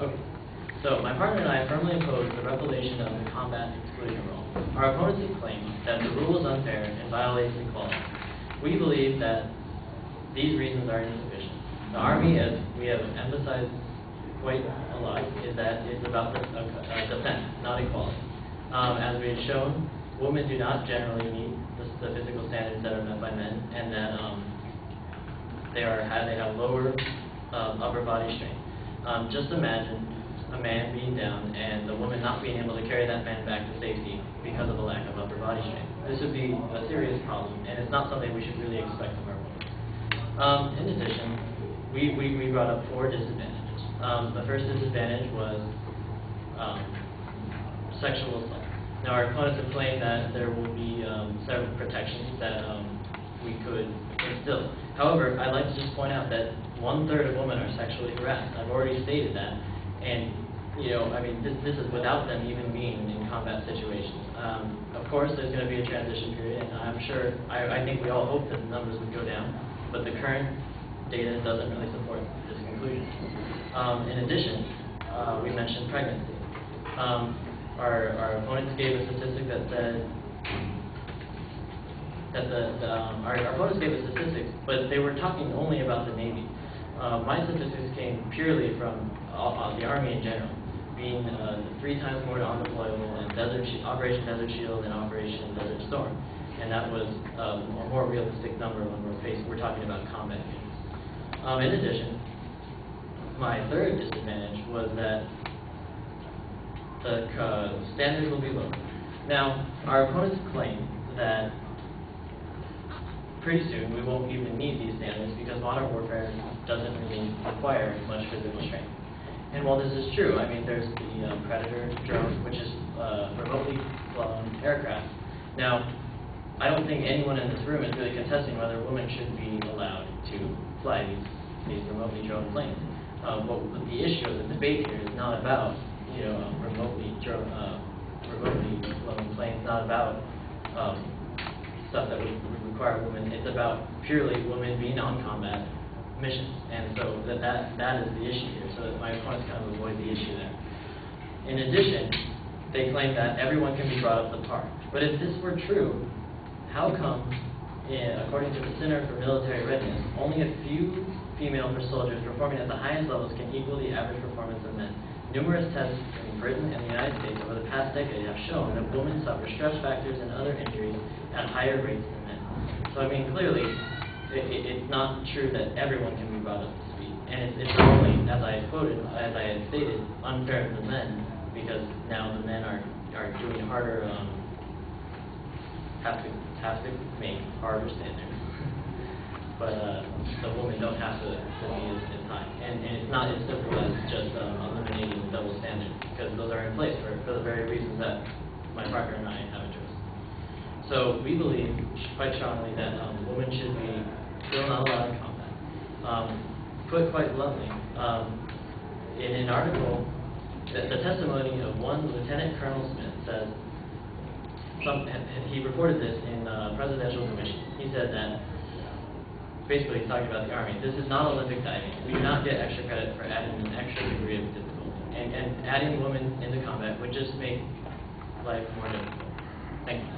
Okay. So my partner and I firmly oppose the revelation of the combat exclusion rule. Our opponents have claimed that the rule is unfair and violates equality. We believe that these reasons are insufficient. The Army, as we have emphasized quite a lot, is that it's about defense, not equality. As we had shown, women do not generally meet the physical standards that are met by men, and that they have lower upper body strength. Just imagine a man being down and the woman not being able to carry that man back to safety because of a lack of upper body strength. This would be a serious problem, and it's not something we should really expect from our women. In addition, we brought up 4 disadvantages. The first disadvantage was sexual assault. Now, our opponents have claimed that there will be several protections that we could instill. However, I'd like to just point out that 1/3 of women are sexually harassed. I've already stated that, and this is without them even being in combat situations. Of course, there's going to be a transition period, and I'm sure, I think we all hope that the numbers would go down, but the current data doesn't really support this conclusion. In addition, we mentioned pregnancy. Our opponents gave a statistic that said that our opponents gave a statistic, but they were talking only about the Navy. My statistics came purely from the Army in general, being 3 times more undeployable in Operation Desert Shield and Operation Desert Storm, and that was a more realistic number when we're talking about combat units. In addition, my third disadvantage was that the standards will be low. Now, our opponents claim that pretty soon we won't even need these standards because modern warfare doesn't really require much physical strength. And while this is true, there's the Predator drone, which is remotely flown aircraft. Now, I don't think anyone in this room is really contesting whether women should be allowed to fly these remotely drone planes. But the issue of the debate here is not about remotely flown planes, not about stuff that would require women. It's about purely women being on combat missions, and so that is the issue here. So my opponents kind of avoid the issue there. In addition, they claim that everyone can be brought up to par. But if this were true, how come, according to the Center for Military Readiness, only a few female soldiers performing at the highest levels can equal the average performance of men? Numerous tests in Britain and the United States over the past decade have shown that women suffer stress factors and other injuries at higher rates than men. So clearly, it's not true that everyone can be brought up to speed. And it's only, as I had stated, unfair to the men, because now the men are doing harder, have to make harder standards. But the women don't have to be as high. And it's not as simple as just eliminating the double standards, because those are in place for the very reasons that my partner and I have addressed. So we believe quite strongly that women should be still not allowed in combat. Put quite bluntly, in an article, the testimony of one Lieutenant Colonel Smith says, he reported this in a presidential commission. He said that, basically he's talking about the Army, this is not Olympic diving. We do not get extra credit for adding an extra degree of difficulty. And adding women into combat would just make life more difficult. Thank you.